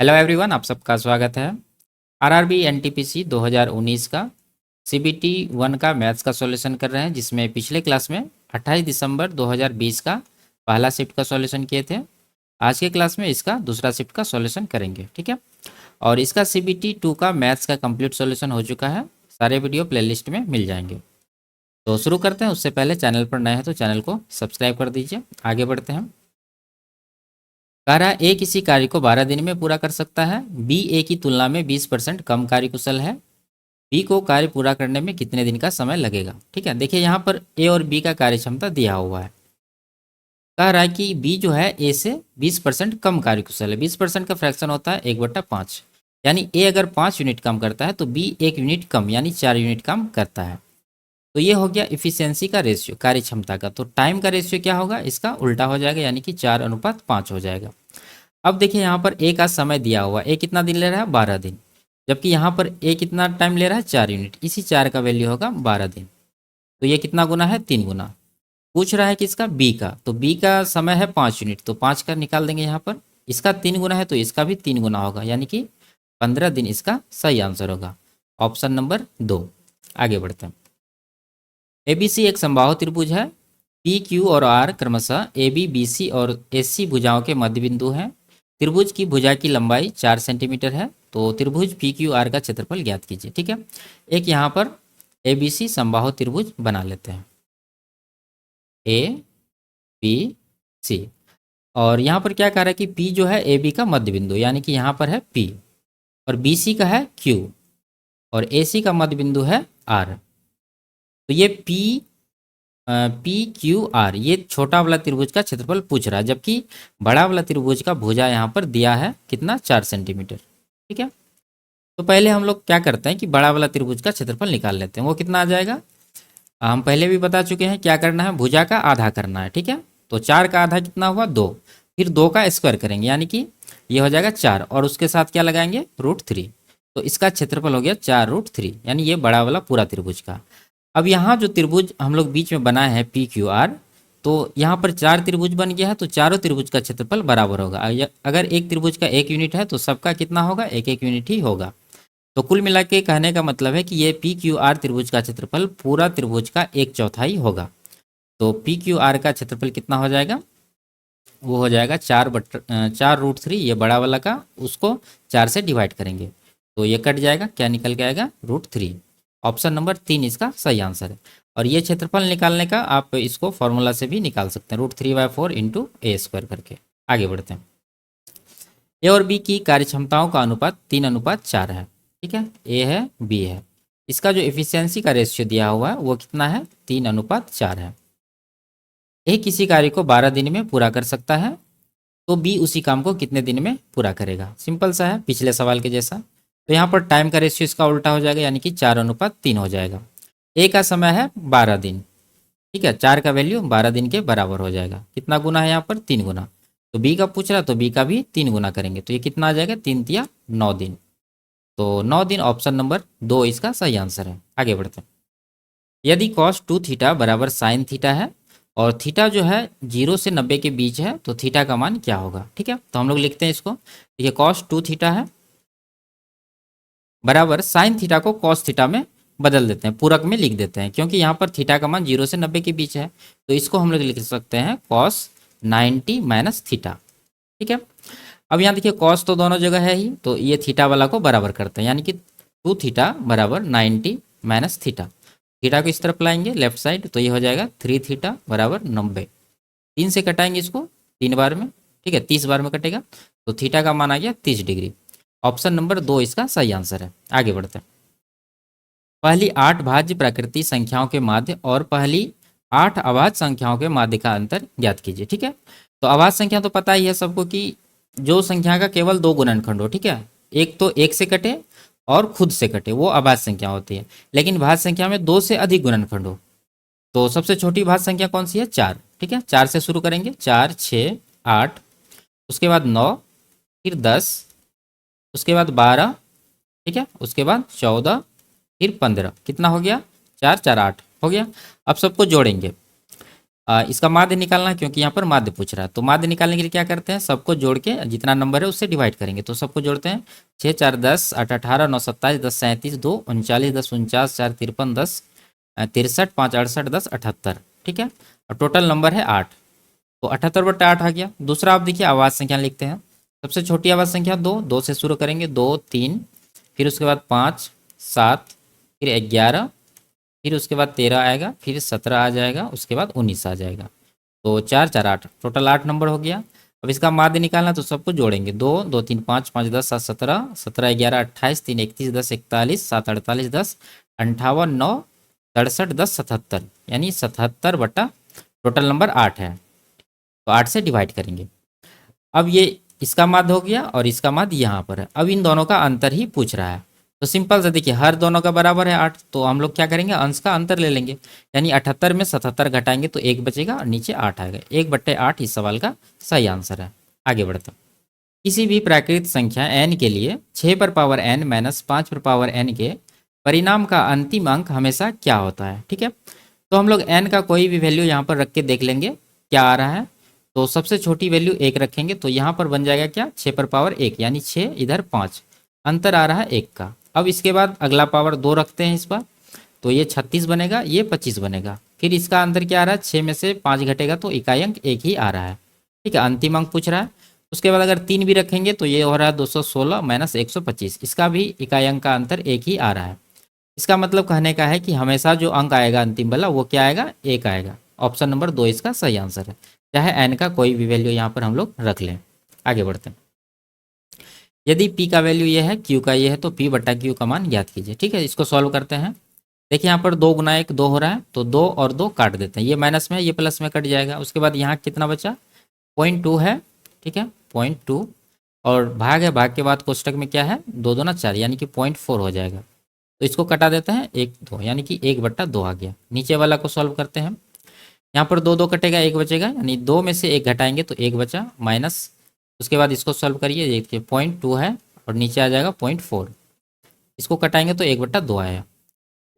Hello everyone, आप सबका स्वागत है। आरआरबी एनटीपीसी 2019 का सीबीटी 1 का मैथ्स का सॉल्यूशन कर रहे हैं, जिसमें पिछले क्लास में 28 दिसंबर 2020 का पहला शिफ्ट का सॉल्यूशन किए थे। आज के क्लास में इसका दूसरा शिफ्ट का सॉल्यूशन करेंगे, ठीक है। और इसका सीबीटी 2 का मैथ्स का कंप्लीट सॉल्यूशन हो चुका है। सारे वीडियो प्लेलिस्ट में मिल जाएंगे। तो शुरू करते हैं। उससे पहले चैनल पर नए हैं तो चैनल को सब्सक्राइब कर दीजिए। आगे बढ़ते हैं। कह रहा है ए किसी कार्य को 12 दिन में पूरा कर सकता है। बी ए की तुलना में 20% कम कार्यकुशल है। बी को कार्य पूरा करने में कितने दिन का समय लगेगा। ठीक है, देखिए यहाँ पर ए और बी का कार्य क्षमता दिया हुआ है। कह रहा है कि बी जो है ए से 20% कम कार्यकुशल है। 20% का फ्रैक्शन होता है 1/5। यानी ए अगर 5 यूनिट कम करता है तो बी 1 यूनिट कम यानी 4 यूनिट कम करता है। तो ये हो गया इफिशियंसी का रेशियो, कार्य क्षमता का। तो टाइम का रेशियो क्या होगा, इसका उल्टा हो जाएगा, यानी कि 4:5 हो जाएगा। अब देखिए यहाँ पर ए का समय दिया हुआ, ए कितना दिन ले रहा है, 12 दिन। जबकि यहाँ पर ए कितना टाइम ले रहा है, 4 यूनिट। इसी 4 का वैल्यू होगा 12 दिन। तो ये कितना गुना है, 3 गुना। पूछ रहा है कि इसका बी का, तो बी का समय है 5 यूनिट, तो 5 का निकाल देंगे यहाँ पर। इसका 3 गुना है तो इसका भी 3 गुना होगा, यानी कि 15 दिन इसका सही आंसर होगा। Option number 2। आगे बढ़ते हैं। एबीसी एक समबाहु त्रिभुज है। पी क्यू और आर क्रमशः ए बी बी सी और एस सी भुजाओं के मध्य बिंदु हैं। त्रिभुज की भुजा की लंबाई 4 सेंटीमीटर है। तो त्रिभुज पी क्यू आर का क्षेत्रफल ज्ञात कीजिए। ठीक है, एक यहाँ पर ए बी सी समबाहु त्रिभुज बना लेते हैं, ए बी सी। और यहाँ पर क्या कह रहा है कि पी जो है ए बी का मध्य बिंदु, यानी कि यहाँ पर है पी, और बी सी का है क्यू, और ए सी का मध्य बिंदु है आर। तो ये पी क्यू आर, ये छोटा वाला त्रिभुज का क्षेत्रफल पूछ रहा है, जबकि बड़ा वाला त्रिभुज का भुजा यहाँ पर दिया है कितना, 4 सेंटीमीटर। ठीक है, तो पहले हम लोग क्या करते हैं कि बड़ा वाला त्रिभुज का क्षेत्रफल निकाल लेते हैं। वो कितना आ जाएगा, हम पहले भी बता चुके हैं। क्या करना है, भुजा का आधा करना है। ठीक है, तो 4 का आधा कितना हुआ, 2। फिर 2 का स्क्वायर करेंगे, यानी कि ये हो जाएगा 4, और उसके साथ क्या लगाएंगे, √3। तो इसका क्षेत्रफल हो गया 4√3, यानी ये बड़ा वाला पूरा त्रिभुज का। अब यहाँ जो त्रिभुज हम लोग बीच में बनाए हैं पी क्यू आर, तो यहाँ पर 4 त्रिभुज बन गया है, तो चारों त्रिभुज का क्षेत्रफल बराबर होगा। अगर एक त्रिभुज का 1 यूनिट है तो सबका कितना होगा, 1-1 यूनिट ही होगा। तो कुल मिला के कहने का मतलब है कि ये पी क्यू आर त्रिभुज का क्षेत्रफल पूरा त्रिभुज का 1/4 होगा। तो पी क्यू आर का क्षेत्रफल कितना हो जाएगा, वो हो जाएगा 4√3, ये बड़ा वाला का, उसको 4 से डिवाइड करेंगे तो ये कट जाएगा, क्या निकल के आएगा, √3। ऑप्शन नंबर 3 इसका सही आंसर है। और ये क्षेत्रफल निकालने का आप इसको फॉर्मूला से भी निकाल सकते हैं, √3/4 इंटू ए स्क्वायर करके। आगे बढ़ते हैं। ए और बी की कार्य क्षमताओं का अनुपात 3:4 है। ठीक है, ए है बी है, इसका जो एफिशिएंसी का रेशियो दिया हुआ है वो कितना है, 3:4 है। ए किसी कार्य को 12 दिन में पूरा कर सकता है, तो बी उसी काम को कितने दिन में पूरा करेगा। सिंपल सा है, पिछले सवाल के जैसा। तो यहाँ पर टाइम का रेशियो इसका उल्टा हो जाएगा, यानी कि 4:3 हो जाएगा। ए का समय है 12 दिन। ठीक है, 4 का वैल्यू 12 दिन के बराबर हो जाएगा। कितना गुना है यहाँ पर, 3 गुना। तो बी का पूछ रहा तो बी का भी 3 गुना करेंगे, तो ये कितना आ जाएगा, 3 तिया 9 दिन। तो 9 दिन ऑप्शन नंबर 2 इसका सही आंसर है। आगे बढ़ते हैं। यदि cos 2 थीटा बराबर sin थीटा है और थीटा जो है 0 से 90 के बीच है, तो थीटा का मान क्या होगा। ठीक है, तो हम लोग लिखते हैं इसको। देखिए cos 2 थीटा है बराबर sin थीटा को cos थीटा में बदल देते हैं, पूरक में लिख देते हैं, क्योंकि यहाँ पर थीटा का मान 0 से 90 के बीच है। तो इसको हम लोग लिख सकते हैं cos 90 माइनस थीटा। ठीक है, अब यहाँ देखिए cos तो दोनों जगह है ही, तो ये थीटा वाला को बराबर करते हैं, यानी कि 2 थीटा बराबर 90 माइनस थीटा। थीटा को इस तरफ लाएंगे लेफ्ट साइड, तो ये हो जाएगा 3 थीटा बराबर 90। 3 से कटाएंगे इसको 3 बार में, ठीक है, 30 बार में कटेगा, तो थीटा का मान आ गया 30 डिग्री। ऑप्शन नंबर 2 इसका सही आंसर है। आगे बढ़ते हैं। पहली 8 भाज्य प्राकृतिक संख्याओं के माध्य और पहली 8 अभाज्य संख्याओं के माध्य का अंतर ज्ञात कीजिए। ठीक है, तो अभाज्य संख्या तो पता ही है सबको कि जो संख्या का केवल 2 गुणनखंड हो। ठीक है, एक तो 1 से कटे और खुद से कटे, वो अभाज्य संख्या होती है। लेकिन भाज्य संख्या में 2 से अधिक गुणनखंड हो, तो सबसे छोटी भाज्य संख्या कौन सी है, 4। ठीक है, 4 से शुरू करेंगे, 4, 6, 8, उसके बाद 9, फिर 10, उसके बाद 12, ठीक है, उसके बाद 14, फिर 15। कितना हो गया, 4, 4, 8 हो गया। अब सबको जोड़ेंगे, इसका माध्य निकालना है, क्योंकि यहाँ पर माध्य पूछ रहा है। तो माध्य निकालने के लिए क्या करते हैं, सबको जोड़ के जितना नंबर है उससे डिवाइड करेंगे। तो सबको जोड़ते हैं, 6 4 10 8 18 9 27 10 37 2 39 10 49 4 53 10 63 5 68 10 78, ठीक है। और टोटल नंबर है 8, तो 78/8 आ गया। दूसरा आप देखिए आवाज संख्या लिखते हैं। सबसे छोटी आवाज संख्या 2, 2 से शुरू करेंगे, 2 3, फिर उसके बाद 5 7, फिर 11, फिर उसके बाद 13 आएगा, फिर 17 आ जाएगा, उसके बाद 19 आ जाएगा। तो 4 4 8, टोटल 8 नंबर हो गया। अब इसका माध्य निकालना, तो सबको जोड़ेंगे, 2 2 3 5 5 10 7 17 17 11 28 3 31 10 41 7 48 10 58 9 67 10 77, यानी 77 टोटल नंबर 8 है। तो 8 से डिवाइड करेंगे। अब ये इसका माध्य हो गया और इसका माध्य यहाँ पर है। अब इन दोनों का अंतर ही पूछ रहा है। तो सिंपल से देखिए, हर दोनों का बराबर है 8, तो हम लोग क्या करेंगे, अंश का अंतर ले लेंगे। यानी 78 में 77 घटाएंगे तो 1 बचेगा और नीचे 8 आएगा। 1/8 इस सवाल का सही आंसर है। आगे बढ़ते हैं। किसी भी प्राकृत संख्या n के लिए 6 पर पावर n माइनस 5 पर पावर n के परिणाम का अंतिम अंक हमेशा क्या होता है, ठीक है। तो हम लोग n का कोई भी वैल्यू यहाँ पर रख के देख लेंगे क्या आ रहा है। तो सबसे छोटी वैल्यू 1 रखेंगे, तो यहाँ पर बन जाएगा क्या, 6 पर पावर 1, यानी 6 इधर 5, अंतर आ रहा है 1 का। अब इसके बाद अगला पावर 2 रखते हैं इस पर, तो ये 36 बनेगा, ये 25 बनेगा। फिर इसका अंतर क्या आ रहा है, 6 में से 5 घटेगा तो इकाई अंक 1 ही आ रहा है, ठीक है। अंतिम अंक पूछ रहा है। उसके बाद अगर 3 भी रखेंगे तो ये हो रहा है 216 माइनस 125, इसका भी इकाई अंक का अंतर 1 ही आ रहा है। इसका मतलब कहने का है कि हमेशा जो अंक आएगा अंतिम वाला वो क्या आएगा, 1 आएगा। ऑप्शन नंबर 2 इसका सही आंसर है, चाहे n का कोई भी वैल्यू यहाँ पर हम लोग रख लें। आगे बढ़ते हैं। यदि p का वैल्यू ये है, q का ये है, तो p/q का मान ज्ञात कीजिए, ठीक है। इसको सॉल्व करते हैं। देखिए यहाँ पर 2 गुना 1 2 हो रहा है, तो 2 और 2 काट देते हैं, ये माइनस में ये प्लस में कट जाएगा। उसके बाद यहाँ कितना बचा, 0.2 है, ठीक है, 0.2, और भाग है, भाग के बाद कोष्टक में क्या है, 2 2 4, यानी कि 0.4 हो जाएगा। तो इसको कटा देते हैं, 1 2, यानी कि 1/2 आ गया। नीचे वाला को सॉल्व करते हैं। यहाँ पर 2 2 कटेगा, 1 बचेगा, यानी 2 में से 1 घटाएंगे तो 1 बचा, माइनस। उसके बाद इसको सॉल्व करिए, देखिए 0.2 है और नीचे आ जाएगा 0.4, इसको कटाएंगे तो 1/2 आएगा।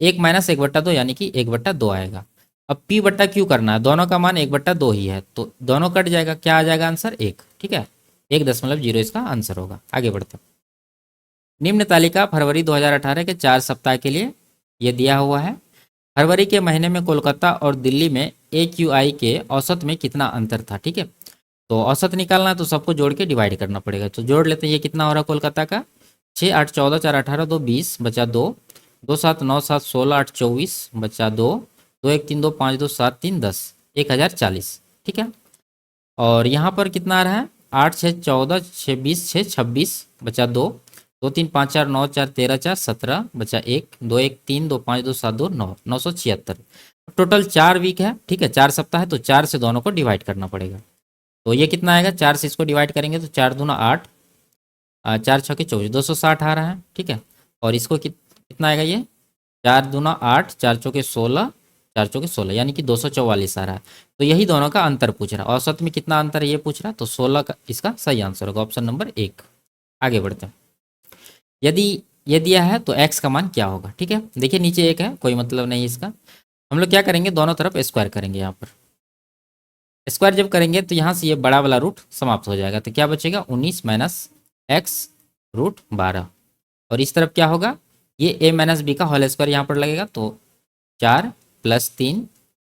1 माइनस 1/2 यानी कि 1/2 आएगा। अब p/q करना है, दोनों का मान 1/2 ही है, तो दोनों कट जाएगा, क्या आ जाएगा आंसर, 1, ठीक है। 1.0 इसका आंसर होगा। आगे बढ़ते हैं। निम्न तालिका फरवरी 2018 के 4 सप्ताह के लिए ये दिया हुआ है। फरवरी के महीने में कोलकाता और दिल्ली में AQI के औसत में कितना अंतर था, ठीक है। तो औसत निकालना है, तो सबको जोड़ के डिवाइड करना पड़ेगा। तो जोड़ लेते हैं, ये कितना हो रहा है कोलकाता का, 6 8 14 4 18 2 20 बचा 2 2 7 9 7 16 8 24 बचा 2 2 1 3 2 5 2 7 3 10 1040, ठीक है। और यहाँ पर कितना आ रहा है, 8 6 14 6 20 6 26 बचा 2 2 3 5 4 9 4 13 4 17 बचा 1 2 1 3 2 5 2 7 2 9 976। टोटल 4 वीक है, ठीक है, 4 सप्ताह है, तो 4 से दोनों को डिवाइड करना पड़ेगा। तो ये कितना आएगा, 4 से इसको डिवाइड करेंगे तो 4 दूना 8, 4 6 24, 260 आ रहा है, ठीक है। और इसको कितना आएगा, ये 4 दूना 8 4 चौके 16 4 चौके 16, यानी कि 244 आ रहा है। तो यही दोनों का अंतर पूछ रहा है, औसत में कितना अंतर है ये पूछ रहा है, तो 16 का इसका सही आंसर होगा, ऑप्शन नंबर 1। आगे बढ़ते हैं। यदि ये दिया है तो x का मान क्या होगा, ठीक है। देखिए नीचे 1 है, कोई मतलब नहीं इसका। हम लोग क्या करेंगे, दोनों तरफ स्क्वायर करेंगे। यहाँ पर स्क्वायर जब करेंगे तो यहाँ से ये बड़ा वाला रूट समाप्त हो जाएगा, तो क्या बचेगा, 19 माइनस एक्स रूट 12। और इस तरफ क्या होगा, ये a माइनस बी का होल स्क्वायर यहाँ पर लगेगा, तो 4 + 3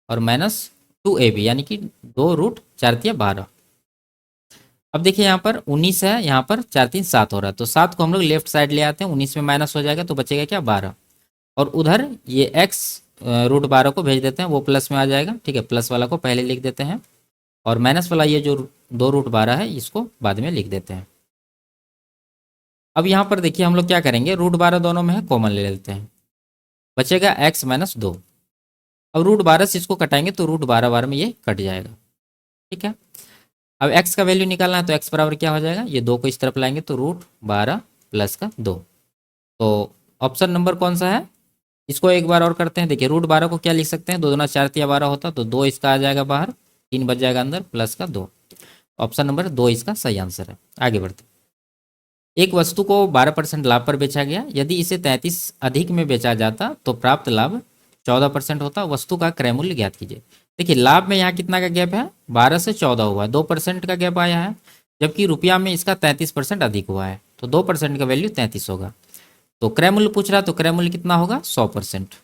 और माइनस 2ab, यानी कि 2 रूट 4 तिया 12। अब देखिए यहाँ पर 19 है, यहाँ पर 4 3 7 हो रहा है, तो 7 को हम लोग लेफ्ट साइड ले आते हैं, 19 में माइनस हो जाएगा तो बचेगा क्या, 12। और उधर ये x रूट 12 को भेज देते हैं, वो प्लस में आ जाएगा, ठीक है। प्लस वाला को पहले लिख देते हैं और माइनस वाला ये जो 2 रूट 12 है इसको बाद में लिख देते हैं। अब यहाँ पर देखिए हम लोग क्या करेंगे, रूट 12 दोनों में है, कॉमन ले लेते हैं, बचेगा x - 2। अब रूट 12 से इसको कटाएंगे तो रूट 12 12 में ये कट जाएगा, ठीक है। अब x का वैल्यू निकालना है, तो x बराबर क्या हो जाएगा, ये 2 को इस तरफ लाएंगे तो रूट 12 प्लस का 2। तो ऑप्शन नंबर कौन सा है, इसको एक बार और करते हैं। देखिए रूट 12 को क्या लिख सकते हैं, 2 दूना 4 तिया 12 होता, तो 2 इसका आ जाएगा बाहर, 3 बच जाएगा अंदर, प्लस का 2। ऑप्शन नंबर 2 इसका सही आंसर है। आगे बढ़ते हैं। एक वस्तु को 12% लाभ पर बेचा गया, यदि इसे 33 अधिक में बेचा जाता तो प्राप्त लाभ 14% होता। वस्तु का क्रय मूल्य ज्ञात कीजिए। देखिए लाभ में यहाँ कितना का गैप है, 12 से 14 हुआ है, 2% का गैप आया है, जबकि रुपया में इसका 33% अधिक हुआ है, तो 2% का वैल्यू 33 होगा। तो क्रय मूल्य पूछ रहा है, तो क्रय मूल्य कितना होगा, 100%।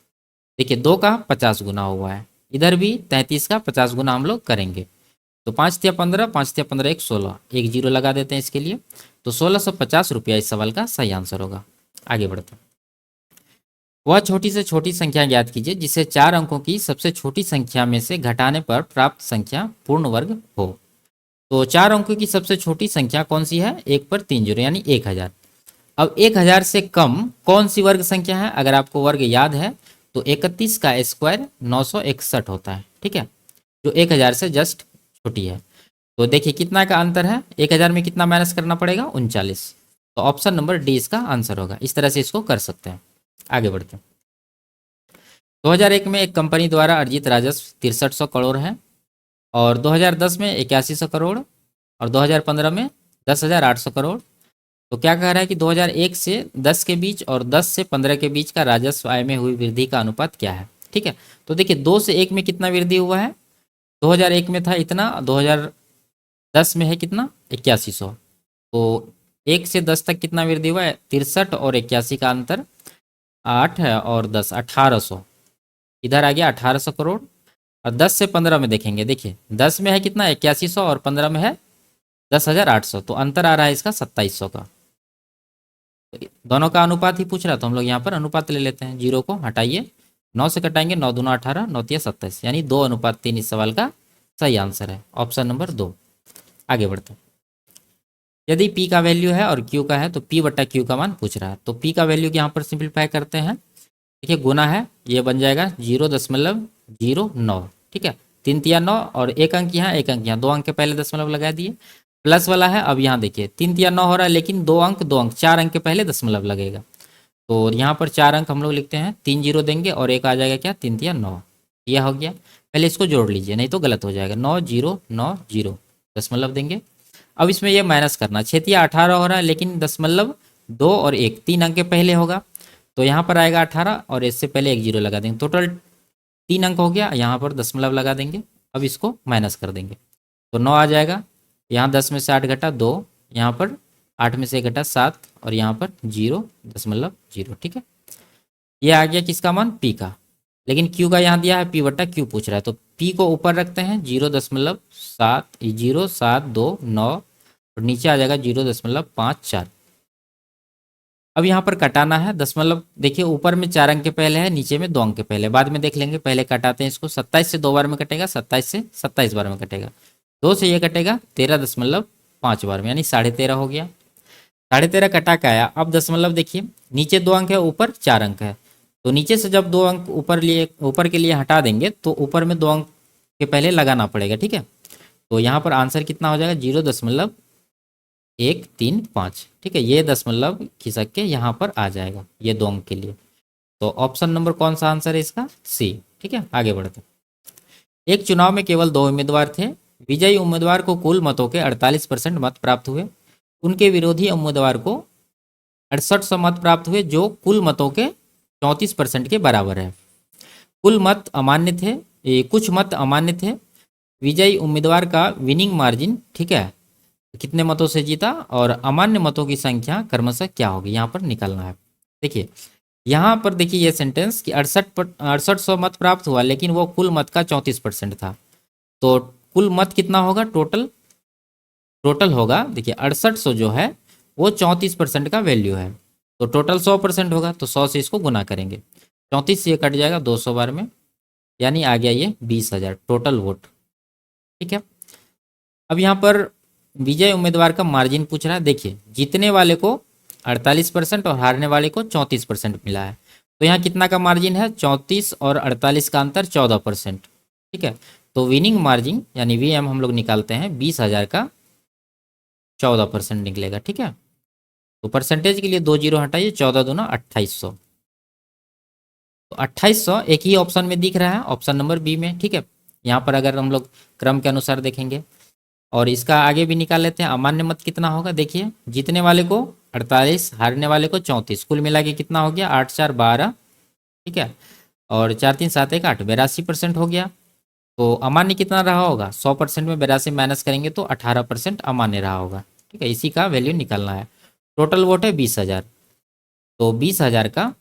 देखिए 2 का 50 गुना हुआ है, इधर भी 33 का 50 गुना हम लोग करेंगे। तो 5 या 15, 5 या 15 एक 16, एक जीरो लगा देते हैं इसके लिए। तो 1650 रुपया इस सवाल का सही आंसर होगा। आगे बढ़ते हैं। वह छोटी से छोटी संख्या ज्ञात कीजिए जिसे 4 अंकों की सबसे छोटी संख्या में से घटाने पर प्राप्त संख्या पूर्ण वर्ग हो। तो 4 अंकों की सबसे छोटी संख्या कौन सी है, 1 पर 3 जीरो यानी 1000। अब 1000 से कम कौन सी वर्ग संख्या है, अगर आपको वर्ग याद है तो 31 का स्क्वायर 961 होता है, ठीक है, जो 1000 से जस्ट छोटी है। तो देखिए कितना का अंतर है, 1000 में कितना माइनस करना पड़ेगा, 39। तो ऑप्शन नंबर डी इसका आंसर होगा। इस तरह से इसको कर सकते हैं। आगे बढ़ते हैं। 2001 में एक कंपनी द्वारा अर्जित राजस्व 6300 करोड़ है, और 2010 में 8100 करोड़, और 2015 में 10,800 करोड़। तो क्या कह रहा है कि 2001 से 10 के बीच और 10 से 15 के बीच का राजस्व आय में हुई वृद्धि का अनुपात क्या है, ठीक है। तो देखिए 2 से 1 में कितना वृद्धि हुआ है, 2001 में था इतना, 2010 में है कितना, 8100। तो 1 से 10 तक कितना वृद्धि हुआ है, 63 और 81 का अंतर 8 है, और 10 1800, इधर आ गया 1800 करोड़। और 10 से 15 में देखेंगे, देखिए 10 में है कितना, 8100, और 15 में है 10,800, तो अंतर आ रहा है इसका 2700 का। तो दोनों का अनुपात ही पूछ रहा, तो हम लोग यहाँ पर अनुपात ले लेते हैं, जीरो को हटाइए, 9 से कटाएंगे, 9 दूना 18, 9 तिया 27, यानी 2:3 इस सवाल का सही आंसर है, ऑप्शन नंबर 2। आगे बढ़ते हैं। यदि P का वैल्यू है और Q का है तो P बट्टा Q का मान पूछ रहा है। तो P का वैल्यू यहाँ पर सिंप्लीफाई करते हैं, देखिए गुना है, ये बन जाएगा 0.09, ठीक है, 3 तिया 9, और एक अंक यहाँ, एक अंक यहाँ, 2 अंक के पहले दशमलव लगा दिए, प्लस वाला है। अब यहाँ देखिए 3 तिया 9 हो रहा है, लेकिन 2 अंक 2 अंक, 4 अंक के पहले दशमलव लगेगा। तो यहाँ पर 4 अंक हम लोग लिखते हैं, 3 जीरो देंगे और एक आ जाएगा क्या, 3 तिया 9, यह हो गया। पहले इसको जोड़ लीजिए, नहीं तो गलत हो जाएगा, 9090 दशमलव देंगे। अब इसमें यह माइनस करना, 6 तिया 18 हो रहा है, लेकिन दशमलव 2 और 1 3 अंक के पहले होगा, तो यहाँ पर आएगा 18, और इससे पहले एक जीरो लगा देंगे, टोटल 3 अंक हो गया, यहाँ पर दशमलव लगा देंगे। अब इसको माइनस कर देंगे, तो 9 आ जाएगा, यहाँ 10 में से 8 घटा 2, यहाँ पर 8 में से 1 घटा 7, और यहाँ पर 0.0, ठीक है। ये आ गया किसका मान, P का। लेकिन Q का यहाँ दिया है, P बट्टा Q पूछ रहा है, तो P को ऊपर रखते हैं, 0.729, और नीचे आ जाएगा 0.54। अब यहाँ पर कटाना है दशमलव, देखिए ऊपर में 4 अंक के पहले है, नीचे में 2 अंक के पहले, बाद में देख लेंगे, पहले कटाते हैं इसको। 27 से 2 बार में कटेगा, 27 से 27 बार में कटेगा, 2 से ये कटेगा 13.5 बार में, यानी 13.5 हो गया। 13.5 कटा के आया। अब दशमलव देखिए, नीचे 2 अंक है, ऊपर 4 अंक है, तो नीचे से जब 2 अंक ऊपर के लिए हटा देंगे तो ऊपर में 2 अंक के पहले लगाना पड़ेगा, ठीक है। तो यहाँ पर आंसर कितना हो जाएगा, 0.135, ठीक है, ये दशमलव खिसक के यहाँ पर आ जाएगा, ये 2 अंक के लिए। तो ऑप्शन नंबर कौन सा आंसर है इसका, सी, ठीक है। आगे बढ़ते। एक चुनाव में केवल 2 उम्मीदवार थे, विजयी उम्मीदवार को कुल मतों के 48% मत प्राप्त हुए, उनके विरोधी उम्मीदवार को 6800 मत प्राप्त हुए, जो कुल मतों के 34% के बराबर है। कुल मत अमान्य थे, कुछ मत अमान्य थे, विजयी उम्मीदवार का विनिंग मार्जिन, ठीक है, कितने मतों से जीता, और अमान्य मतों की संख्या क्रमशः क्या होगी, यहाँ पर निकालना है। देखिए यहाँ पर देखिए ये सेंटेंस कि 6800 मत प्राप्त हुआ, लेकिन वो कुल मत का 34% था, तो कुल मत कितना होगा, टोटल होगा, देखिए 6800 जो है वो 34% का वैल्यू है, तो टोटल 100% होगा, तो 100 से इसको गुना करेंगे, 34 से ये कट जाएगा 200 बार में, यानी आ गया ये 20,000 टोटल वोट, ठीक है। अब यहाँ पर विजय उम्मीदवार का मार्जिन पूछ रहा है, देखिए जीतने वाले को 48% और हारने वाले को 34% मिला है, तो यहाँ कितना का मार्जिन है, 34 और 48 का अंतर 14%, ठीक है। तो विनिंग मार्जिन यानी VM हम लोग निकालते हैं, 20,000 का 14% निकलेगा, ठीक है। तो परसेंटेज के लिए 2 जीरो हटाइए, 14 दूना 2800, तो 2800 एक ही ऑप्शन में दिख रहा है, ऑप्शन नंबर बी में, ठीक है। यहाँ पर अगर हम लोग क्रम के अनुसार देखेंगे, और इसका आगे भी निकाल लेते हैं, अमान्य मत कितना होगा, देखिए जीतने वाले को 48, हारने वाले को 34, कुल मिला के कितना हो गया, 8 4 12, ठीक है, और 4 3 7 1 8, 82% हो गया। तो अमान्य कितना रहा होगा, 100% में 82 माइनस करेंगे तो 18% अमान्य रहा होगा। ठीक है, इसी का वैल्यू निकालना है। टोटल वोट है 20,000, तो 20,000 का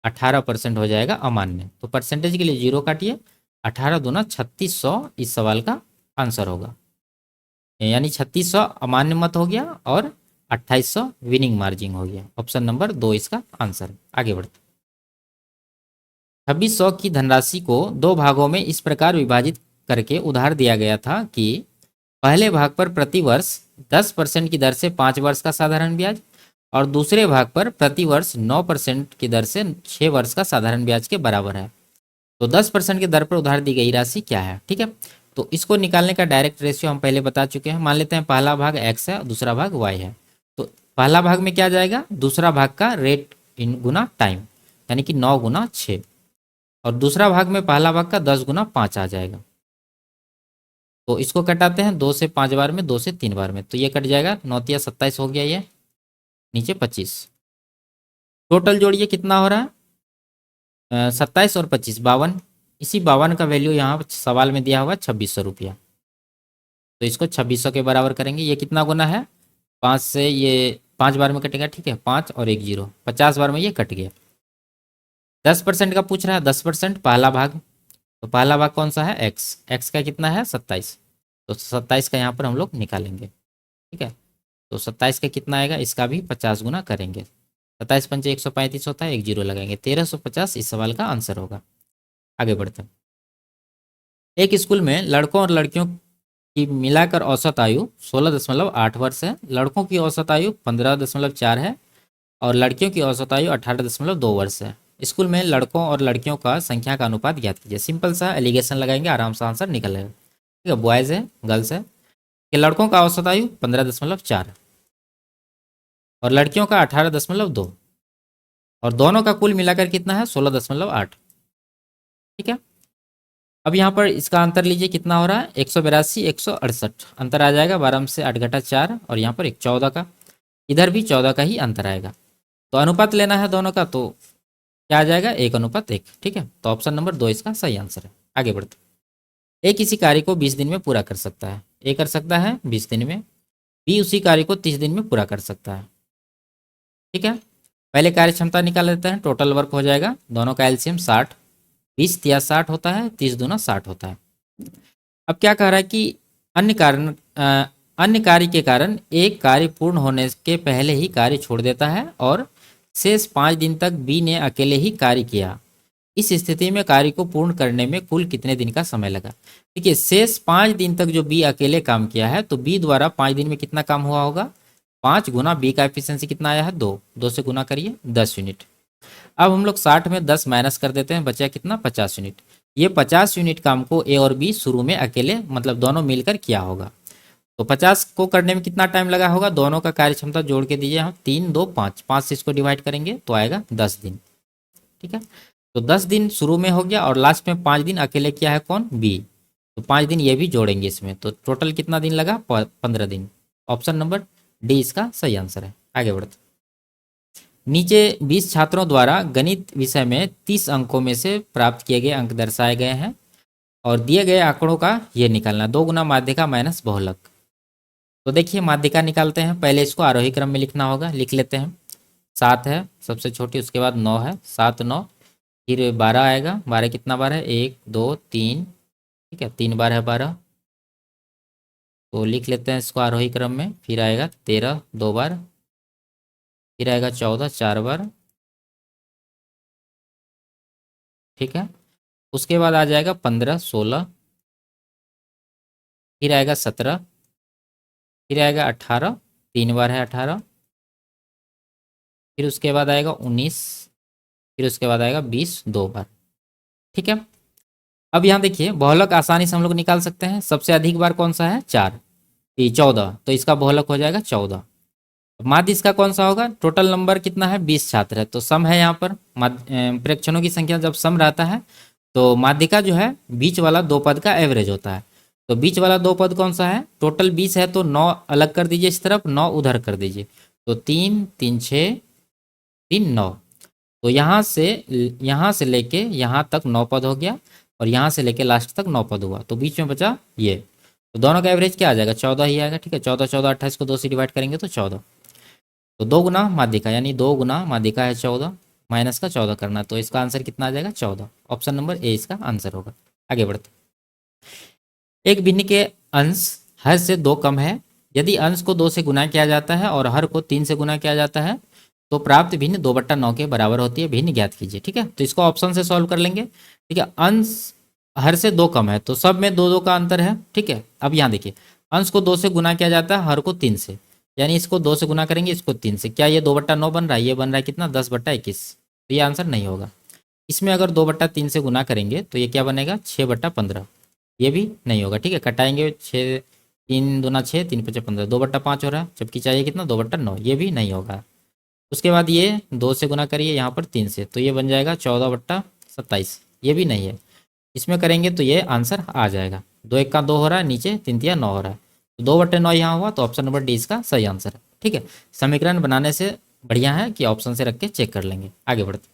18% हो जाएगा अमान्य। तो परसेंटेज के लिए 0 काटिए, 18 दूना 3600 इस सवाल का आंसर होगा। यानी 3600 अमान्य मत हो गया और 2800 विनिंग मार्जिन हो गया। ऑप्शन नंबर 2 इसका आंसर है। आगे बढ़ते, 2600 की धनराशि को दो भागों में इस प्रकार विभाजित करके उधार दिया गया था कि पहले भाग पर प्रति वर्ष 10% की दर से 5 वर्ष का साधारण ब्याज और दूसरे भाग पर प्रति वर्ष 9% की दर से 6 वर्ष का साधारण ब्याज के बराबर है। तो 10% की दर पर उधार दी गई राशि क्या है। ठीक है, तो इसको निकालने का डायरेक्ट रेशियो हम पहले बता चुके हैं। मान लेते हैं पहला भाग x है और दूसरा भाग y है। तो पहला भाग में क्या जाएगा, दूसरा भाग का रेट इन गुना टाइम, यानी कि 9 गुना 6, और दूसरा भाग में पहला भाग का 10 गुना 5 आ जाएगा। तो इसको कटाते हैं 2 से 5 बार में, 2 से 3 बार में, तो ये कट जाएगा, 9 तिया 27 हो गया, ये नीचे 25। टोटल जोड़िए कितना हो रहा है, 27 और 25 52। इसी 52 का वैल्यू यहाँ सवाल में दिया हुआ है 2600 रुपया। तो इसको 2600 के बराबर करेंगे। ये कितना गुना है, 5 से ये 5 बार में कटेगा। ठीक है, 5 और 1 0, 50 बार में ये कट गया। 10% का पूछ रहा है, 10% पहला भाग, तो पहला भाग कौन सा है, एक्स का कितना है 27, तो 27 का यहाँ पर हम लोग निकालेंगे। ठीक है, तो 27 का कितना आएगा, इसका भी 50 गुना करेंगे। 27 पंचे 135 होता है, 1 0 लगाएंगे, 1350 इस सवाल का आंसर होगा। आगे बढ़ते हैं, एक स्कूल में लड़कों और लड़कियों की मिलाकर औसत आयु 16.8 वर्ष है। लड़कों की औसत आयु 15.4 है और लड़कियों की औसत आयु 18.2 वर्ष है। स्कूल में लड़कों और लड़कियों का संख्या का अनुपात ज्ञात कीजिए। सिंपल सा एलिगेशन लगाएंगे, आराम से आंसर निकलेगा। ठीक है, बॉयज़ है गर्ल्स है कि लड़कों का औसत आयु 15.4 और लड़कियों का 18.2 और दोनों का कुल मिलाकर कितना है 16.8। ठीक है, अब यहाँ पर इसका अंतर लीजिए कितना हो रहा है, 182 168 अंतर आ जाएगा। 12 में से 8 घटा 4 और यहाँ पर एक 14 का, इधर भी 14 का ही अंतर आएगा। तो अनुपात लेना है दोनों का, तो क्या आ जाएगा 1:1। ठीक है, तो ऑप्शन नंबर 2 इसका सही आंसर है। आगे बढ़ते, ए किसी कार्य को 20 दिन में पूरा कर सकता है। ए कर सकता है 20 दिन में, बी उसी कार्य को 30 दिन में पूरा कर सकता है। ठीक है, पहले कार्य क्षमता निकाल लेते हैं। टोटल वर्क हो जाएगा, दोनों का एलसीएम 60, 20 तिया 60 होता है, 30 दूना 60 होता है। अब क्या कह रहा है कि अन्य कार्य के कारण एक कार्य पूर्ण होने के पहले ही कार्य छोड़ देता है और शेष 5 दिन तक बी ने अकेले ही कार्य किया। इस स्थिति में कार्य को पूर्ण करने में कुल कितने दिन का समय लगा। देखिए, शेष 5 दिन तक जो बी अकेले काम किया है, तो बी द्वारा 5 दिन में कितना काम हुआ होगा, 5 गुना बी का एफिशिएंसी कितना आया है 2, 2 से गुना करिए 10 यूनिट। अब हम लोग 60 में 10 माइनस कर देते हैं, बचा कितना 50 यूनिट। ये 50 यूनिट काम को ए और बी शुरू में अकेले मतलब दोनों मिलकर किया होगा। तो 50 को करने में कितना टाइम लगा होगा, दोनों का कार्य क्षमता जोड़ के दीजिए हम, 3 2 5, 5 से इसको डिवाइड करेंगे तो आएगा 10 दिन। ठीक है, तो 10 दिन शुरू में हो गया और लास्ट में 5 दिन अकेले किया है कौन, बी, तो 5 दिन ये भी जोड़ेंगे इसमें, तो टोटल कितना दिन लगा 15 दिन। ऑप्शन नंबर डी इसका सही आंसर है। आगे बढ़ते, नीचे 20 छात्रों द्वारा गणित विषय में 30 अंकों में से प्राप्त किए गए अंक दर्शाए गए हैं और दिए गए आंकड़ों का ये निकालना, 2 गुना माध्यिका माइनस बहुलक। तो देखिए माध्यिका निकालते हैं, पहले इसको आरोही क्रम में लिखना होगा, लिख लेते हैं। 7 है सबसे छोटी, उसके बाद 9 है, 7 9, फिर 12 आएगा, 12 कितना बार है, 1 2 3, ठीक है 3 बार है 12, तो लिख लेते हैं इसको आरोही क्रम में। फिर आएगा 13 2 बार, फिर आएगा 14 4 बार, ठीक है। उसके बाद आ जाएगा 15 16, फिर आएगा 17, फिर आएगा 18, 3 बार है 18, फिर उसके बाद आएगा 19, फिर उसके बाद आएगा 20 2 बार। ठीक है, अब यहाँ देखिए बहुलक आसानी से हम लोग निकाल सकते हैं। सबसे अधिक बार कौन सा है 4, 14, तो इसका बहुलक हो जाएगा 14। माध्य इसका कौन सा होगा, टोटल नंबर कितना है 20 छात्र है, तो सम है यहाँ पर। प्रेक्षणों की संख्या जब सम रहता है तो माध्य का जो है बीच वाला 2 पद का एवरेज होता है। तो बीच वाला 2 पद कौन सा है, टोटल 20 है तो 9 अलग कर दीजिए इस तरफ, 9 उधर कर दीजिए, तो 3 3 6 3 9, तो यहाँ से लेके यहाँ तक 9 पद हो गया। और यहाँ से लेके लास्ट तक 9 पद हुआ, तो बीच में बचा ये। तो दोनों का एवरेज क्या आ जाएगा, 14 ही आएगा। ठीक है, 14 14 28 को 2 से डिवाइड करेंगे तो 14। तो 2 गुना माध्यिका, यानी 2 गुना माध्यिका है 14, माइनस का 14 करना, तो इसका आंसर कितना आ जाएगा, 14। ऑप्शन नंबर ए इसका आंसर होगा। आगे बढ़ते, एक भिन्न के अंश हर से 2 कम है। यदि अंश को 2 से गुना किया जाता है और हर को 3 से गुना किया जाता है तो प्राप्त भिन्न 2/9 के बराबर होती है। भिन्न ज्ञात कीजिए। ठीक है, तो इसको ऑप्शन से सॉल्व कर लेंगे। ठीक है, अंश हर से 2 कम है तो सब में 2 2 का अंतर है। ठीक है, अब यहाँ देखिए, अंश को 2 से गुना किया जाता है, हर को 3 से, यानी इसको 2 से गुना करेंगे, इसको 3 से, क्या ये 2/9 बन रहा है, ये बन रहा है कितना, 10/21। तो ये आंसर नहीं होगा। इसमें अगर 2/3 से गुना करेंगे तो ये क्या बनेगा, 6/15। ये भी नहीं होगा। ठीक है, कटाएंगे, 6 3 दूना 6, 3 5 15, 2/5 हो रहा है, जबकि चाहिए कितना, 2/9। ये भी नहीं होगा। उसके बाद ये 2 से गुना करिए यहाँ पर 3 से, तो ये बन जाएगा 14/27। ये भी नहीं है। इसमें करेंगे तो ये आंसर आ जाएगा। 2 1 का 2 हो रहा है, नीचे 3 3 9 हो रहा है, तो 2/9 यहाँ हुआ, तो ऑप्शन नंबर डी इसका सही आंसर है। ठीक है, समीकरण बनाने से बढ़िया है कि ऑप्शन से रख के चेक कर लेंगे। आगे बढ़ते,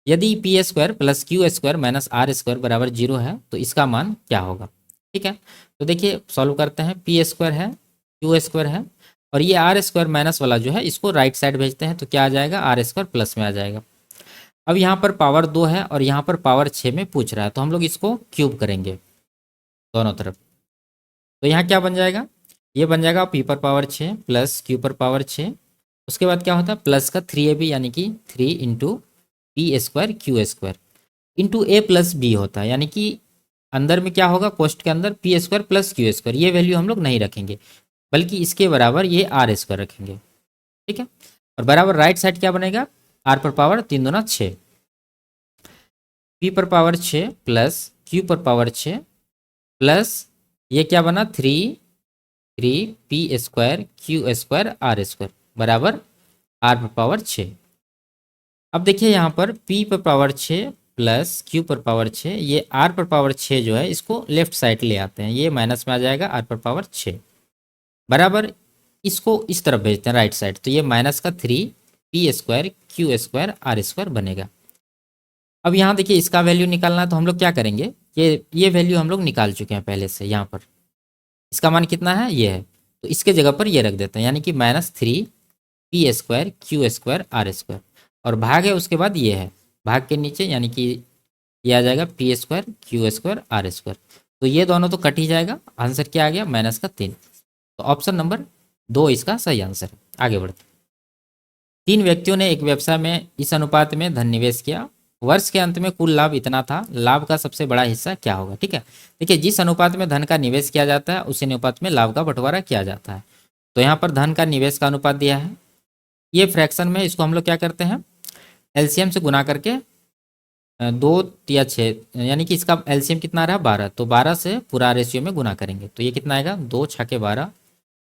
यदि P square plus Q square minus R square बराबर 0 है तो इसका मान क्या होगा। ठीक है, तो देखिए सॉल्व करते हैं। पी स्क्वायर है, क्यू स्क्वायर है, और ये आर स्क्वायर माइनस वाला जो है इसको राइट साइड भेजते हैं, तो क्या आ जाएगा, आर स्क्वायर प्लस में आ जाएगा। अब यहाँ पर पावर 2 है और यहाँ पर पावर 6 में पूछ रहा है, तो हम लोग इसको क्यूब करेंगे दोनों तरफ। तो यहाँ क्या बन जाएगा, ये बन जाएगा पी पर पावर 6 प्लस क्यू पर पावर 6। उसके बाद क्या होता है, प्लस का 3ab, यानी कि 3 into P square Q square into A plus B होता है, यानी कि अंदर में क्या होगा, कोष्ट के अंदर P square plus Q square, ये वैल्यू हम लोग नहीं रखेंगे, बल्कि इसके बराबर ये आर स्क्वायर रखेंगे। ठीक है, और बराबर राइट साइड क्या बनेगा, आर पर पावर 3 दूना 6, पी पर पावर 6 प्लस क्यू पर पावर 6 प्लस ये क्या बना, 3 P square Q square R square बराबर आर पर पावर 6। अब देखिए यहाँ पर p पर पावर 6 प्लस q पर पावर 6, ये r पर पावर 6 जो है इसको लेफ्ट साइड ले आते हैं, ये माइनस में आ जाएगा r पर पावर 6 बराबर, इसको इस तरफ भेजते हैं राइट साइड, तो ये माइनस का 3 P square Q square R square बनेगा। अब यहाँ देखिए इसका वैल्यू निकालना है, तो हम लोग क्या करेंगे, ये वैल्यू हम लोग निकाल चुके हैं पहले से। यहाँ पर इसका मान कितना है, ये है, तो इसके जगह पर ये रख देते हैं, यानी कि -3 P square Q square R square, और भाग है उसके बाद ये है, भाग के नीचे यानी कि ये आ जाएगा P square Q square R square, तो ये दोनों तो कट ही जाएगा। आंसर क्या आ गया, -3। तो ऑप्शन नंबर 2 इसका सही आंसर है। आगे बढ़ते, 3 व्यक्तियों ने एक व्यवसाय में इस अनुपात में धन निवेश किया, वर्ष के अंत में कुल लाभ इतना था, लाभ का सबसे बड़ा हिस्सा क्या होगा। ठीक है, देखिए जिस अनुपात में धन का निवेश किया जाता है उसी अनुपात में लाभ का बंटवारा किया जाता है। तो यहाँ पर धन का निवेश का अनुपात दिया है, ये फ्रैक्शन में इसको हम लोग क्या करते हैं, एलसीएम से गुना करके 2 या 6, यानी कि इसका एलसीएम कितना रहा, 12, तो 12 से पूरा रेशियो में गुना करेंगे, तो ये कितना आएगा, 2 छके 12,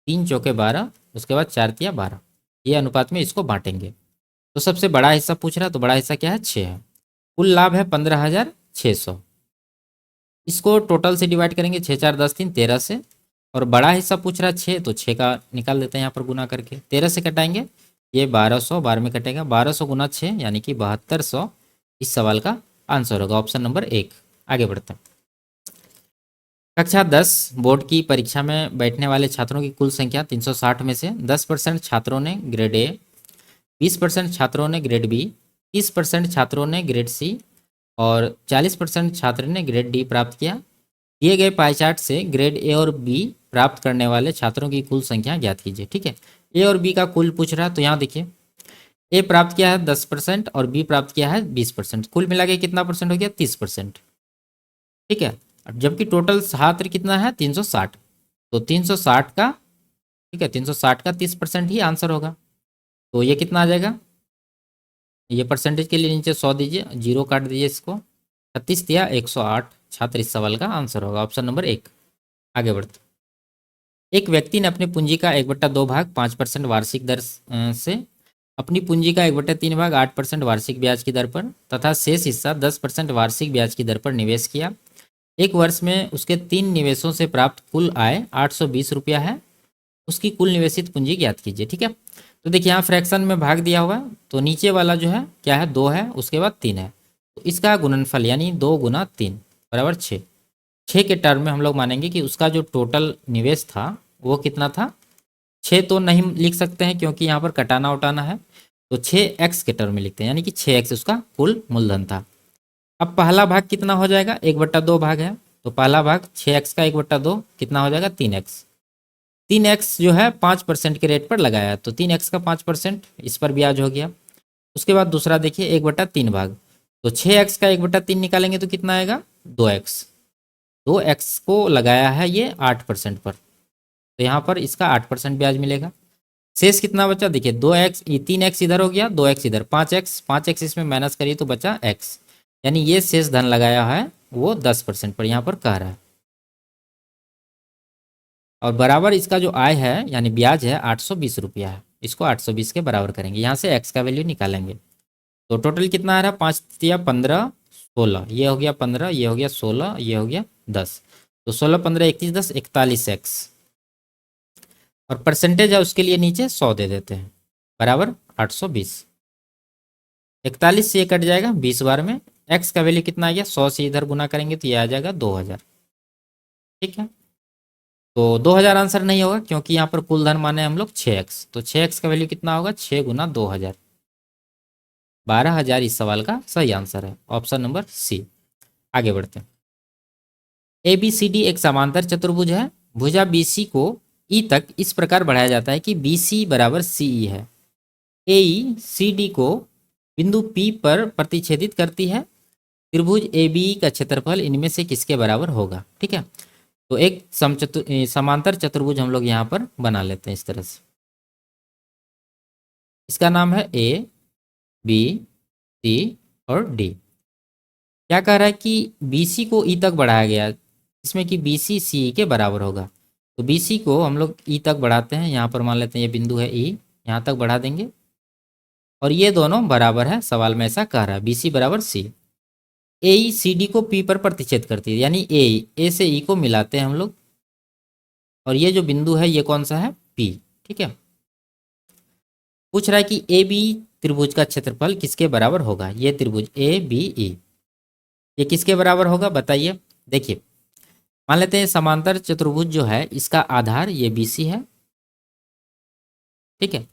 3 चौके 12, उसके बाद 4 तिया 12, ये अनुपात में इसको बांटेंगे। तो सबसे बड़ा हिस्सा पूछ रहा है, तो बड़ा हिस्सा क्या है, 6 है। कुल लाभ है 15,600, इसको टोटल से डिवाइड करेंगे, 6 4 10 3 13 से, और बड़ा हिस्सा पूछ रहा है 6, तो 6 का निकाल देते हैं यहाँ पर गुना करके, 13 से कटाएंगे, ये 1200, 12 में कटेगा, 1200 गुना 6 यानी कि 7200 इस सवाल का आंसर होगा, ऑप्शन नंबर 1। आगे बढ़ते हैं, कक्षा 10 बोर्ड की परीक्षा में बैठने वाले छात्रों की कुल संख्या 360 में से 10% छात्रों ने ग्रेड ए, 20% छात्रों ने ग्रेड बी, 30% छात्रों ने ग्रेड सी और 40% छात्र ने ग्रेड डी प्राप्त किया। दिए गए पाई चार्ट से ग्रेड ए और बी प्राप्त करने वाले छात्रों की कुल संख्या ज्ञात कीजिए। ठीक है, ए और बी का कुल पूछ रहा है, तो यहाँ देखिए ए प्राप्त किया है 10% और बी प्राप्त किया है 20%, कुल मिला के कितना परसेंट हो गया, 30%। ठीक है, जबकि टोटल छात्र कितना है, 360, तो 360 का, ठीक है, 360 का 30% ही आंसर होगा, तो ये कितना आ जाएगा, ये परसेंटेज के लिए नीचे 100 दीजिए, 0 काट दीजिए इसको, 36 दिया 108 छात्र इस सवाल का आंसर होगा, ऑप्शन नंबर 1। आगे बढ़ते, एक व्यक्ति ने अपनी पूंजी का 1/2 भाग 5% वार्षिक दर से, अपनी पूंजी का 1/3 भाग 8% वार्षिक ब्याज की दर पर तथा शेष हिस्सा 10% वार्षिक ब्याज की दर पर निवेश किया। एक वर्ष में उसके 3 निवेशों से प्राप्त कुल आय 820 रुपया है, उसकी कुल निवेशित पूंजी ज्ञात कीजिए। ठीक है, तो देखिए यहाँ फ्रैक्शन में भाग दिया हुआ है, तो नीचे वाला जो है क्या है, 2 है, उसके बाद 3 है, तो इसका गुणनफल यानी 2 गुना 3 बराबर 6। 6 के टर्म में हम लोग मानेंगे कि उसका जो टोटल निवेश था वो कितना था। 6 तो नहीं लिख सकते हैं क्योंकि यहाँ पर कटाना उटाना है, तो 6x के टर्म में लिखते हैं, यानी कि 6x उसका कुल मूलधन था। अब पहला भाग कितना हो जाएगा, 1/2 भाग है, तो पहला भाग 6x का 1/2 कितना हो जाएगा 3x। 3x जो है 5% के रेट पर लगाया, तो 3x का 5% इस पर ब्याज हो गया। उसके बाद दूसरा देखिए 1/3 भाग, तो 6x का 1/3 निकालेंगे तो कितना आएगा 2x। 2x को लगाया है ये 8% पर, तो यहाँ पर इसका 8% ब्याज मिलेगा। शेष कितना बचा देखिए 2x, 3x इधर हो गया, 2x इधर, 5x इसमें माइनस करिए तो बचा x, यानी ये शेष धन लगाया है वो 10% पर यहाँ पर कह रहा है। और बराबर इसका जो आय है यानी ब्याज है 820 रुपया है, इसको 820 के बराबर करेंगे, यहाँ से x का वैल्यू निकालेंगे। तो टोटल कितना आ रहा है 5 या 15 16, ये हो गया 15, ये हो गया 16, ये हो गया 10, तो 16 15 21 10 41x, और परसेंटेज है उसके लिए नीचे 100 दे देते हैं बराबर 820। 41 से ये कट जाएगा 20 बार में, x का वैल्यू कितना आ गया 100 से इधर गुना करेंगे तो ये आ जाएगा 2000। ठीक है, तो 2000 आंसर नहीं होगा क्योंकि यहाँ पर कुल धन माने हम लोग 6x, तो 6x का वैल्यू कितना होगा 6 गुना 2000, 12,000 इस सवाल का सही आंसर है, ऑप्शन नंबर सी। आगे बढ़ते हैं। ए बी सी डी एक समांतर चतुर्भुज है, भुजा बी सी को ई तक इस प्रकार बढ़ाया जाता है कि बी सी बराबर सी ई है। ए ई सी डी को बिंदु पी पर प्रतिच्छेदित करती है, त्रिभुज ए बी का क्षेत्रफल इनमें से किसके बराबर होगा। ठीक है, तो एक समांतर चतुर्भुज हम लोग यहाँ पर बना लेते हैं इस तरह से। इसका नाम है ए बी सी और डी। क्या कह रहा है कि बी सी को ई तक बढ़ाया गया, इसमें कि बी सी सी ई के बराबर होगा। तो बी सी को हम लोग ई तक बढ़ाते हैं, यहाँ पर मान लेते हैं ये बिंदु है ई, यहाँ तक बढ़ा देंगे, और ये दोनों बराबर है, सवाल में ऐसा कह रहा है बी सी बराबर सी। ए ई सी डी को पी पर प्रतिच्छेद करती है, यानी ए से ई को मिलाते हैं हम लोग, और ये जो बिंदु है ये कौन सा है पी। ठीक है, पूछ रहा है कि ए बी त्रिभुज का क्षेत्रफल किसके बराबर होगा। ये त्रिभुज ए बी ई ये किसके बराबर होगा बताइए। देखिए मान लेते हैं समांतर चतुर्भुज जो है इसका आधार ये बी सी है। ठीक है,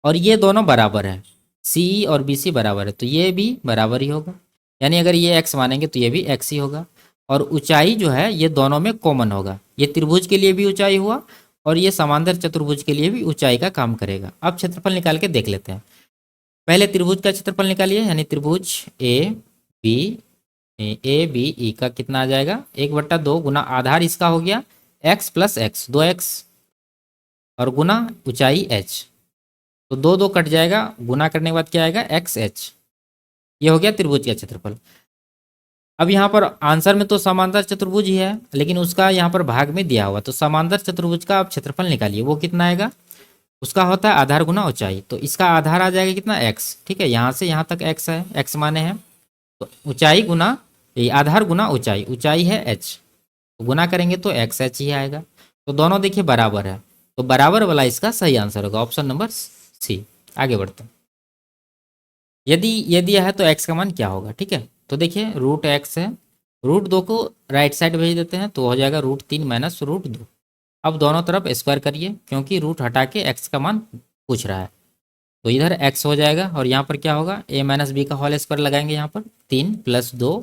और ये दोनों बराबर है, सी ई और बी सी बराबर है, तो ये भी बराबर ही होगा, यानी अगर ये x मानेंगे तो ये भी x ही होगा। और ऊंचाई जो है ये दोनों में कॉमन होगा, ये त्रिभुज के लिए भी ऊंचाई हुआ और ये समांतर चतुर्भुज के लिए भी ऊंचाई का काम करेगा। अब क्षेत्रफल निकाल के देख लेते हैं। पहले त्रिभुज का क्षेत्रफल निकालिए, यानी त्रिभुज ए बी ई का कितना आ जाएगा 1/2 गुना आधार इसका हो गया x प्लस एक्स 2x, और गुना ऊंचाई h, तो 2 2 कट जाएगा, गुना करने के बाद क्या आएगा एक्स एच, ये हो गया त्रिभुज का क्षेत्रफल। अब यहाँ पर आंसर में तो समांतर चतुर्भुज ही है, लेकिन उसका यहाँ पर भाग में दिया हुआ, तो समांतर चतुर्भुज का आप क्षेत्रफल निकालिए, वो कितना आएगा, उसका होता है आधार गुना ऊंचाई, तो इसका आधार आ जाएगा कितना x। ठीक है, यहाँ से यहाँ तक x है, x माने हैं, तो ऊंचाई गुना ये आधार गुना ऊंचाई, ऊंचाई है h, तो गुना करेंगे तो एक्स एच ही आएगा। तो दोनों देखिए बराबर है, तो बराबर वाला इसका सही आंसर होगा, ऑप्शन नंबर सी। आगे बढ़ते हैं। यदि ये दिया है तो x का मान क्या होगा। ठीक है, तो देखिए √x है, √2 को राइट साइड भेज देते हैं तो हो जाएगा √3 माइनस √2। अब दोनों तरफ स्क्वायर करिए क्योंकि रूट हटा के x का मान पूछ रहा है, तो इधर x हो जाएगा, और यहाँ पर क्या होगा a माइनस बी का होल स्क्वायर लगाएंगे, यहाँ पर 3 + 2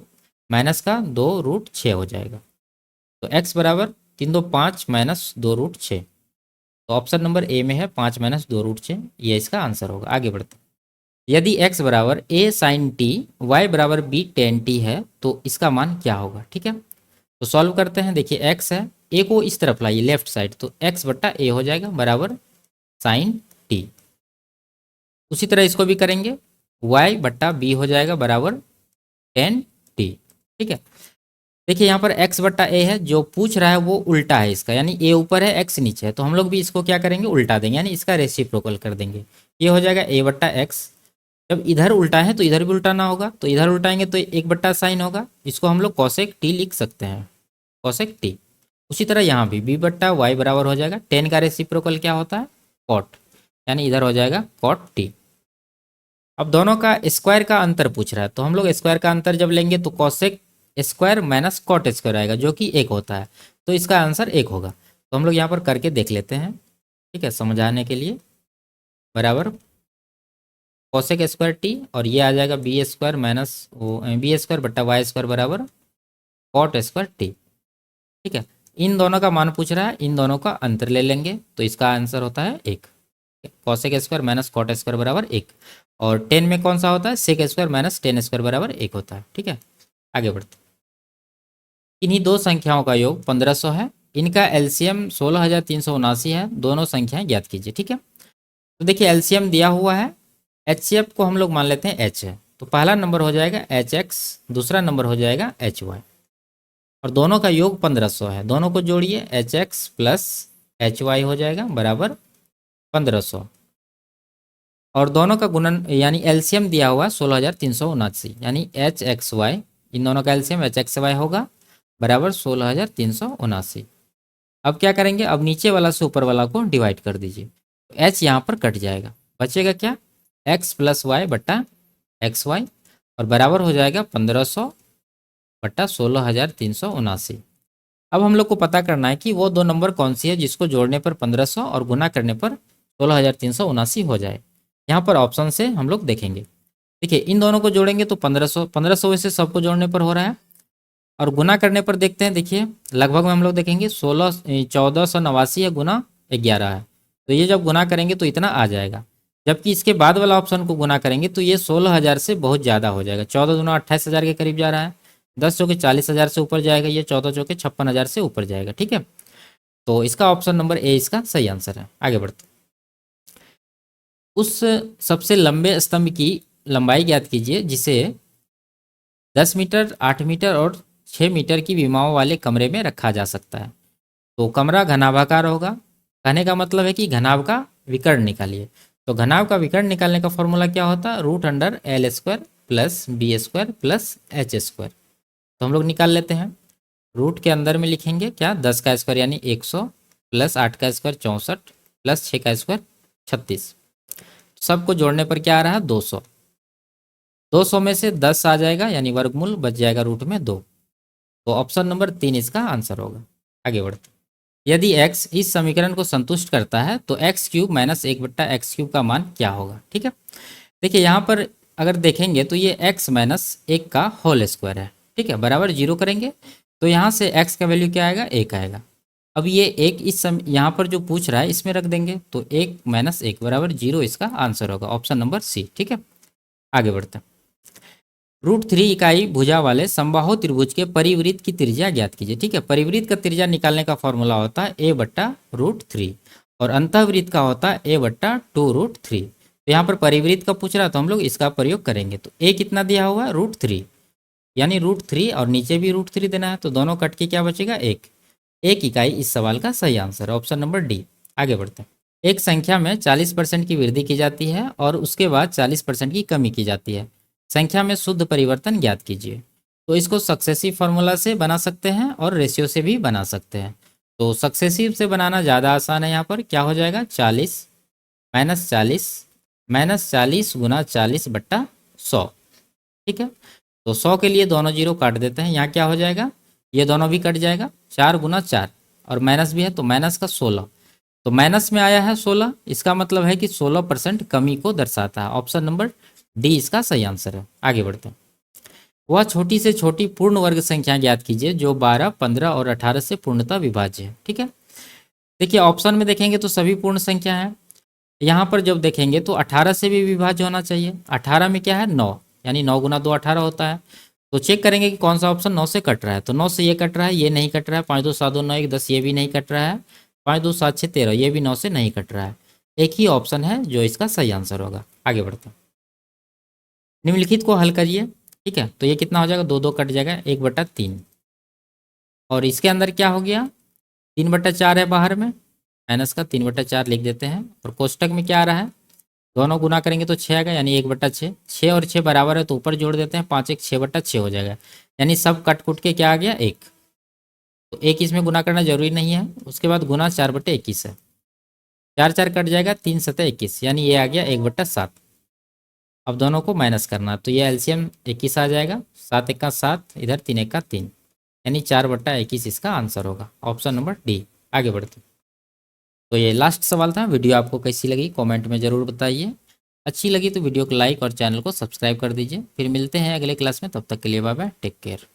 माइनस का 2 √6 हो जाएगा, तो x बराबर 3 2 5 माइनस 2 √6, तो ऑप्शन नंबर ए में है 5 माइनस 2 √6, ये इसका आंसर होगा। आगे बढ़ते हैं। यदि x बराबर a साइन टी, y बराबर b टेन टी है तो इसका मान क्या होगा। ठीक है, तो सॉल्व करते हैं। देखिए x है, a को इस तरफ लाइए लेफ्ट साइड, तो x/a हो जाएगा बराबर साइन टी। उसी तरह इसको भी करेंगे, y/b हो जाएगा बराबर टेन टी। ठीक है, देखिए यहाँ पर x/a है, जो पूछ रहा है वो उल्टा है इसका, यानी a ऊपर है x नीचे है, तो हम लोग भी इसको क्या करेंगे उल्टा देंगे, यानी इसका रेसिप्रोकल कर देंगे, ये हो जाएगा a/x। जब इधर उल्टा है तो इधर भी उल्टाना होगा, तो इधर उल्टाएंगे तो 1/sin होगा, इसको हम लोग cosec t लिख सकते हैं, cosec t। उसी तरह यहाँ भी b/y बराबर हो जाएगा, टेन का रेसिप्रोकल क्या होता है cot, यानी इधर हो जाएगा cot t। अब दोनों का स्क्वायर का अंतर पूछ रहा है, तो हम लोग स्क्वायर का अंतर जब लेंगे तो cosec square minus cot square आएगा, जो कि 1 होता है। तो इसका आंसर 1 होगा। तो हम लोग यहाँ पर करके देख लेते हैं, ठीक है, समझाने के लिए। बराबर कॉसेक स्क्वायर टी, और ये आ जाएगा B square minus B square बट्टा वाई स्क्वायर बराबर कॉट स्क्वायर टी। ठीक है, इन दोनों का मान पूछ रहा है, इन दोनों का अंतर ले लेंगे, तो इसका आंसर होता है 1। Cosec square minus cot square बराबर 1। और 10 में कौन सा होता है, sec square minus tan square बराबर 1 होता है। ठीक है, आगे बढ़ते। इन्हीं दो संख्याओं का योग 1500 है। इनका एलसीएम 16,379 है। दोनों संख्याएं ज्ञात कीजिए। ठीक है, तो देखिए एलसीएम दिया हुआ है, एचसीएफ को हम लोग मान लेते हैं एच है, तो पहला नंबर हो जाएगा एच एक्स, दूसरा नंबर हो जाएगा एच वाई, और दोनों का योग 1500 है। दोनों को जोड़िए, H X plus H Y हो जाएगा बराबर 1500, और दोनों का गुणन यानी एलसीएम दिया हुआ है 16,379, यानी एच एक्स वाई, इन दोनों का एलसीएम एच एक्स वाई होगा बराबर 16,379। अब क्या करेंगे, अब नीचे वाला से ऊपर वाला को डिवाइड कर दीजिए, एच यहाँ पर कट जाएगा, बचेगा क्या, एक्स प्लस वाई बट्टा एक्स वाई, और बराबर हो जाएगा 1500 बट्टा 16,379। अब हम लोग को पता करना है कि वो दो नंबर कौन सी है जिसको जोड़ने पर 1500 और गुना करने पर 16,379 हो जाए। यहाँ पर ऑप्शन से हम लोग देखेंगे। देखिए इन दोनों को जोड़ेंगे तो 1500 से सबको जोड़ने पर हो रहा है, और गुना करने पर देखते हैं। देखिए लगभग में हम लोग देखेंगे 1489 है गुना 11 है, तो ये जब गुना करेंगे तो इतना आ जाएगा। जबकि इसके बाद वाला ऑप्शन को गुना करेंगे तो ये 16,000 से बहुत ज़्यादा हो जाएगा। 14 दूना 28,000 के करीब जा रहा है, 10 चौके 40,000 से ऊपर जाएगा, ये 14 चौके 56,000 से ऊपर जाएगा। ठीक है, तो इसका ऑप्शन नंबर ए इसका सही आंसर है। आगे बढ़ते, उस सबसे लंबे स्तंभ की लंबाई ज्ञात कीजिए जिसे 10 मीटर, 8 मीटर और 6 मीटर की विमाओं वाले कमरे में रखा जा सकता है। तो कमरा घनाभाकार होगा। कहने का मतलब है कि घनाभ का विकर्ण निकालिए। तो घनाभ का विकर्ण निकालने का फॉर्मूला क्या होता है, root under L square plus B square plus H square. तो हम लोग निकाल लेते हैं। रूट के अंदर में लिखेंगे क्या, 10 का स्क्वायर यानी 100 प्लस 8 का स्क्वायर 64 प्लस 6 का स्क्वायर 36। सबको जोड़ने पर क्या आ रहा है, 200। 200 में से 10 आ जाएगा यानी वर्गमूल बच जाएगा रूट में 2। तो ऑप्शन नंबर 3 इसका आंसर होगा। आगे बढ़ते, यदि x इस समीकरण को संतुष्ट करता है तो एक्स क्यूब माइनस 1/x³ का मान क्या होगा। ठीक है, देखिए यहाँ पर अगर देखेंगे तो ये x माइनस 1 का होल स्क्वायर है। ठीक है, बराबर 0 करेंगे तो यहाँ से x का वैल्यू क्या आएगा, 1 आएगा। अब ये एक इस यहाँ पर जो पूछ रहा है इसमें रख देंगे, तो 1 माइनस 1 बराबर 0 इसका आंसर होगा, ऑप्शन नंबर सी। ठीक है, आगे बढ़ते हैं। √3 इकाई भुजा वाले समबाहु त्रिभुज के परिवृत्त की त्रिज्या ज्ञात कीजिए। ठीक है, परिवृत्त का त्रिज्या निकालने का फॉर्मूला होता है a/√3, और अंतःवृत्त का होता है a/2√3। तो यहाँ पर परिवृत्त का पूछ रहा है तो हम लोग इसका प्रयोग करेंगे। तो a कितना दिया हुआ है, √3, यानी √3 और नीचे भी √3 देना है, तो दोनों कट के क्या बचेगा, एक इकाई इस सवाल का सही आंसर है, ऑप्शन नंबर डी। आगे बढ़ते हैं। एक संख्या में 40% की वृद्धि की जाती है और उसके बाद 40% की कमी की जाती है। संख्या में शुद्ध परिवर्तन ज्ञात कीजिए। तो इसको सक्सेसिव फार्मूला से बना सकते हैं और रेशियो से भी बना सकते हैं। तो सक्सेसिव से बनाना ज़्यादा आसान है। यहाँ पर क्या हो जाएगा, 40 माइनस 40 माइनस 40 गुना 40/100। ठीक है, तो 100 के लिए दोनों जीरो काट देते हैं, यहाँ क्या हो जाएगा, ये दोनों भी कट जाएगा, 4 गुना 4, और माइनस भी है तो माइनस का 16। तो माइनस में आया है 16, इसका मतलब है कि 16% कमी को दर्शाता है, ऑप्शन नंबर डी इसका सही आंसर है। आगे बढ़ते हैं। वह छोटी से छोटी पूर्ण वर्ग संख्या ज्ञात कीजिए जो 12, 15 और 18 से पूर्णतः विभाज्य है। ठीक है, देखिए ऑप्शन में देखेंगे तो सभी पूर्ण संख्या है। यहाँ पर जब देखेंगे तो 18 से भी विभाज्य होना चाहिए। 18 में क्या है, 9, यानी 9 गुना 2 18 होता है। तो चेक करेंगे कि कौन सा ऑप्शन 9 से कट रहा है। तो 9 से ये कट रहा है, ये नहीं कट रहा है। 5 2 7 2 9 1 10, ये भी नहीं कट रहा है। 5 2 7 6 13, ये भी 9 से नहीं कट रहा है। एक ही ऑप्शन है जो इसका सही आंसर होगा। आगे बढ़ते हैं। निम्नलिखित को हल करिए। ठीक है, तो ये कितना हो जाएगा, 2 2 कट जाएगा, 1/3, और इसके अंदर क्या हो गया, 3/4 है बाहर में, माइनस का 3/4 लिख देते हैं। और कोष्टक में क्या आ रहा है, दोनों गुना करेंगे तो 6 आएगा, यानी 1/6। 6 और 6 बराबर है तो ऊपर जोड़ देते हैं, 5 1 6/6 हो जाएगा, यानी सब कट कुट के क्या आ गया, 1। तो 1 इसमें गुना करना जरूरी नहीं है। उसके बाद गुना 4/21 है, 4 4 कट जाएगा, 3 7 21, यानी ये आ गया 1/7। अब दोनों को माइनस करना, तो ये एलसीएम 21 आ जाएगा, 7 एक का 7, इधर 3 एक का 3, यानी 4/21 इसका आंसर होगा, ऑप्शन नंबर डी। आगे बढ़ते। तो ये लास्ट सवाल था। वीडियो आपको कैसी लगी कमेंट में ज़रूर बताइए। अच्छी लगी तो वीडियो को लाइक और चैनल को सब्सक्राइब कर दीजिए। फिर मिलते हैं अगले क्लास में, तब तक के लिए बाय बाय, टेक केयर।